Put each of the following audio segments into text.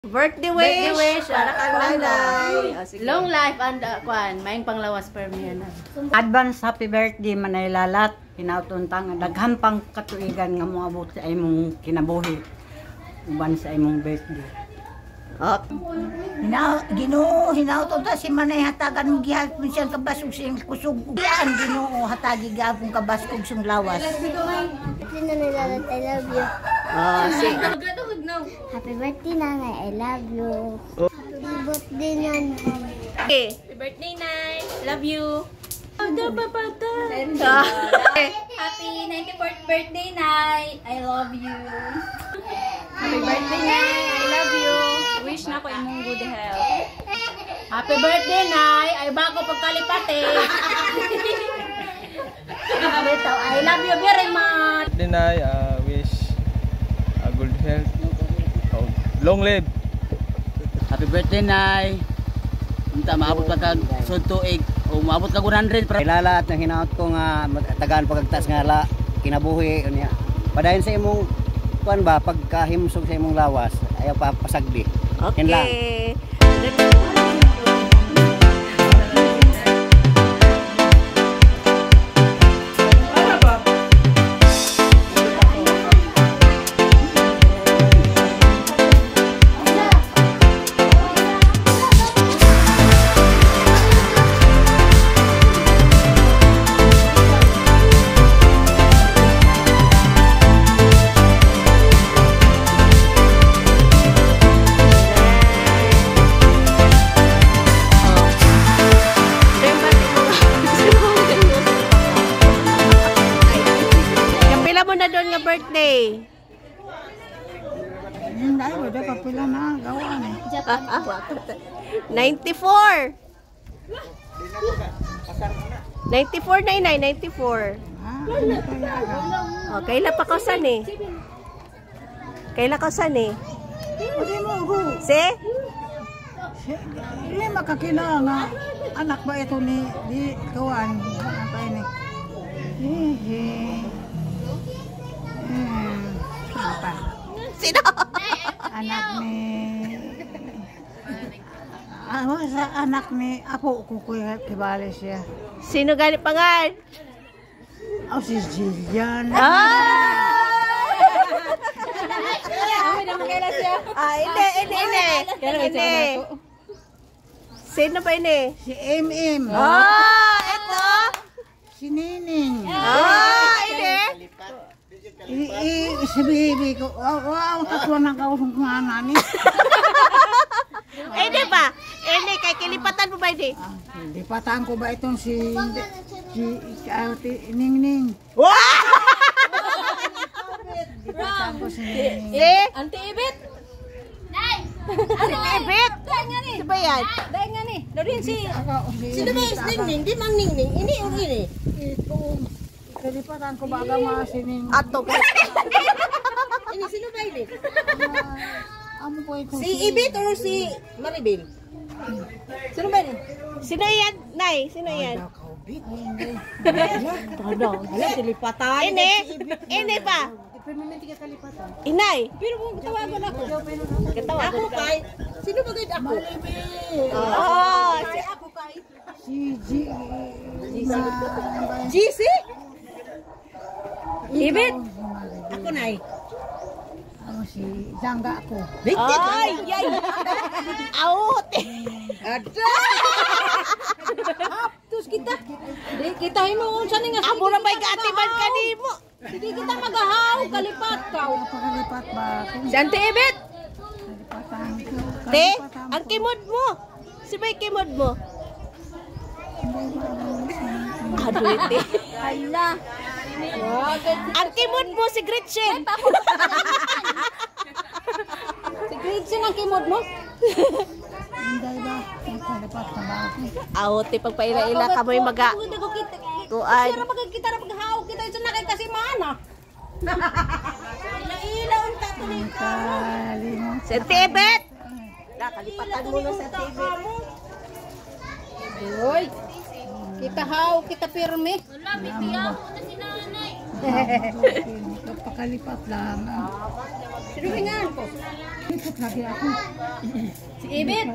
Birthday wish para kay nanay. Long life and kwan, maing panglawas permiyan. Advance happy birthday manay lalat. Hinautuntang daghan pang katuigan nga moabot sa imong kinabuhi. Uban sa imong birthday. Ginoo hinauton ta si manay hatagan mo gihap mo siyang kabasog siyang kusog. Yan Ginoo hatagi gapon kabasog siyang lawas. Nanay, I love you. Sige. Happy birthday, Nanay. I love you. Happy birthday, Nanay. Okay. Happy birthday, Nay. Love you. Happy 94th birthday, Nay. I love you. Happy birthday, Nay. I love you. Wish na ko imong good health. Happy birthday, Nay. Ay bago pagkalipate. I love you very much. Nay, wish good health, long live. Happy birthday, Nay. Unta maabot pa kag suntuig o maabot kag 100 para ilalat nang hinaot ko nga tagaan pagagtas nga la kinabuhi unya. Padayon sa imong kuan ba pagkahimsog sa imong lawas ayaw pa pasagdi. Okay. Na doon nga birthday. Hindi wala pa pila na gawa ni. 94. 94 nay 94. Oh, kaila pa kausan eh. Kaila kausan eh. Odi mo go. Si? Hindi makakina nga anak ba ito ni di kawan apa ini. Apa? Sino? Anak ni sa anak ni apo ko kibali siya. Sino gani pangan? Si Jillian. Ini. Sino pa ini? Si MM. Ito. Si Nining. Ini. Si baby ko. Wow, katuan ng kausong kumana ni. Ini pa. Ini kay kilipatan mo ba ini? Lipatan ko ba itong si Ningning? Lipatan ko si Ningning. Auntie Ibit. Si Ibit. Si ba yan? Dahil nga ni. Doon si Sino ba yung Ningning? Di mang Ningning. Ini yung ini. Ito. Lipatan ko ba mga si Ningning? Ato ka. Ini sino ba ini? Amo po ito. Si Ibit or si Maribel? Sino ba ini? Sino yan? Nay, sino yan? Hala, silipatan. Ini pa. Permanente ka kalipatan. Inay. Pero kung katawagan ako. Katawagan Ako kay. Sino ba kayo ako? Ako kay. Si GC? Ibit. Ako na eh. Ano si Zangga ako. Ay, yay. Out. Ada. Haptos kita. Di kita hinuon sa nga. Amo na may kaatiman kanimo. Sige kita magahaw kalipat ka. Pakalipat ba ako? Si Auntie Ibit. Kalipatan ko. Te, ang kimod mo. Si may kimod mo. Aduh, te. Hala. Ang kimod mo si Gretchen. Si Gretchen ang kimod mo? Hindi ba? Kalipat na ba ako? Out, te pagpaila-ila ka mo yung maga. Tuan. Sira pag kita na paghahaw kita sa nakay kasi mana. Ila-ila unta tuloy ka. Si Auntie Ibit. Kalipatan mo na sa Auntie Ibit. Uy. Kita haw, kita pirmi. Wala, bibiyang mo na si nanay. Pagkalipat lang. Sinuhingan ko. Si Ibit.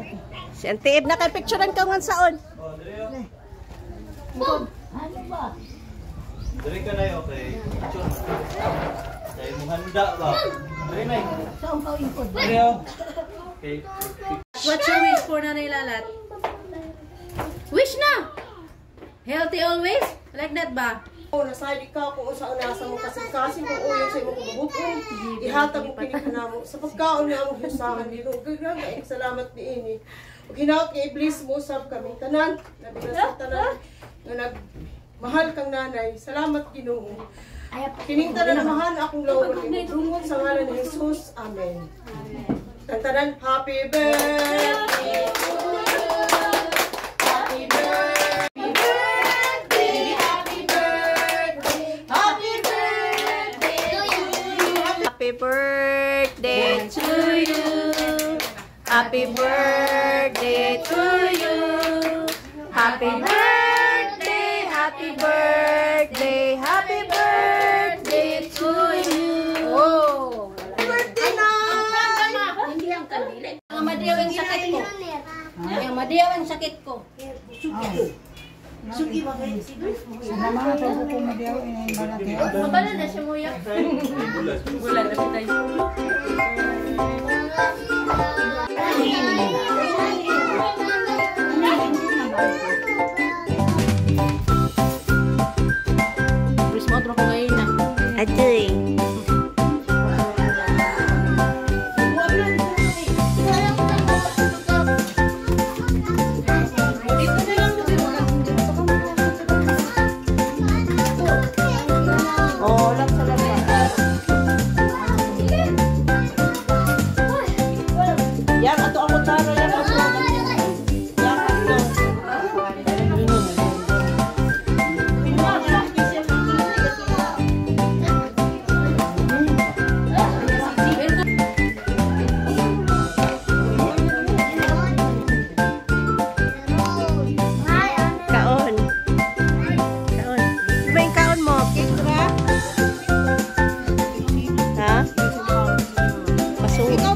Si Auntie Ib na kay picturean ka ngan saon. Dari ka na yun, okay. Dahil mo handa ba? Dari na yun. Saan ka ikot? Dari yun. Okay. What's your wish for Nanay Lalat? Wish na! Healthy always? Like that ba? Nasali ka kung saan nasa mo kasing kung uyon sa imong kubukon. Ihatag mo kinikana mo sa pagkaon nga mo husahan nilo. Gagawin salamat ni ini. Ug hinaot nga i-bless mo sab kami tanan. Nabi sa tanan nga nagmahal kang nanay. Salamat Ginoo. Kining tanan mahal akong lawon dungon sa ngalan ni Jesus. Amen. Tanan happy birthday. Happy birthday. Happy birthday to you. Happy birthday to you. Happy birthday, happy birthday, happy birthday to you. Oh, happy birthday na. Hindi ang kandila. Ang madiyaw ang sakit ko. Ang madiyaw ang sakit ko. Sugi ba kayo? Sama pa ko madiyaw ini malaki. Mabala na siya muya. Wala na siya tayo. Chris mo ko ngayon na. Adoy. Yan, ato ang kutsara yan. Yan, ato. Kaon. Kaon. Iba yung kaon mo? Cake ba? Ha? Pasok.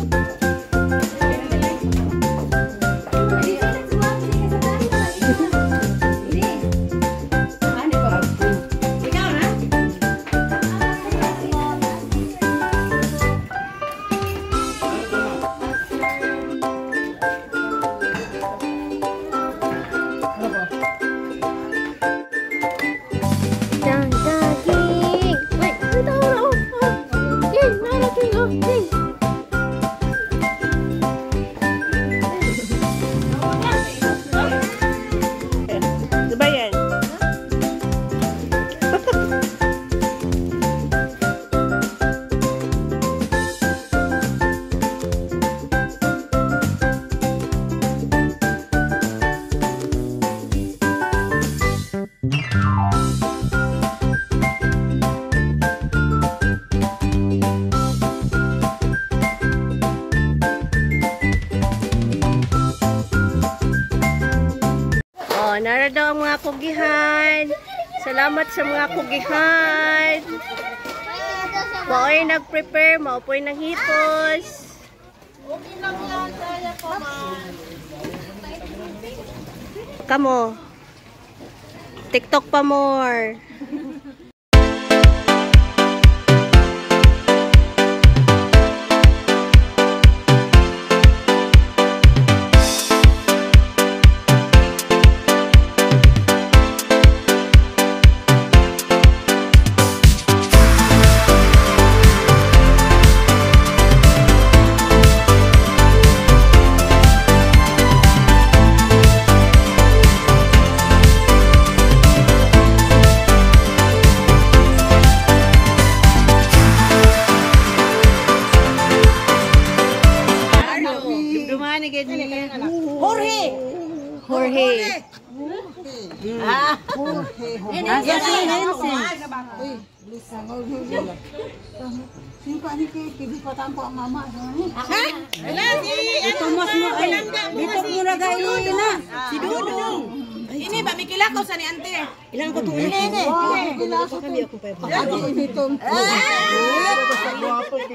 Diba yan? Oh, nara daw ang mga kugihan. Salamat sa mga kugihan. Mao'y nag-prepare, mao'y nanghitos. Kamo. TikTok pa more. Jorge! Jorge! Ah! Asa si Nancy? Ha? Dito mas mo ay dito mo na gaili na. Si Dudong. Ini Lagi ba? May kilakaw sa ni ante. Ilang ko tuloy.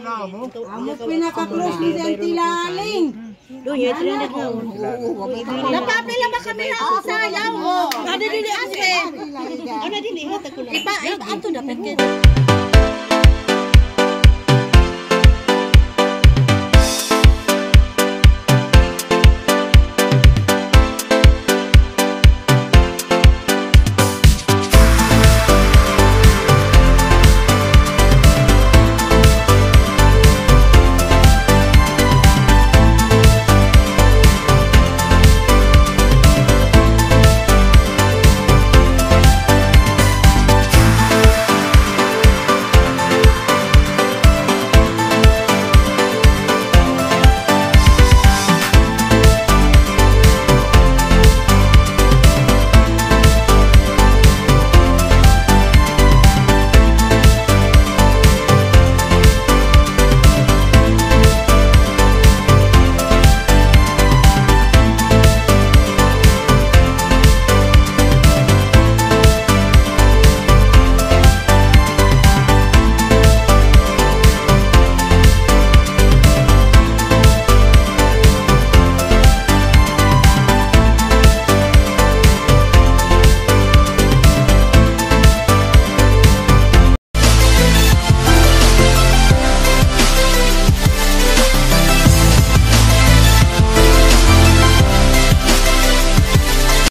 Amo pinaka-close ni Auntie Laling. Napapila ba kami na ako sayaw? Ano dili ate? Ano dili? Ipa, ato dapat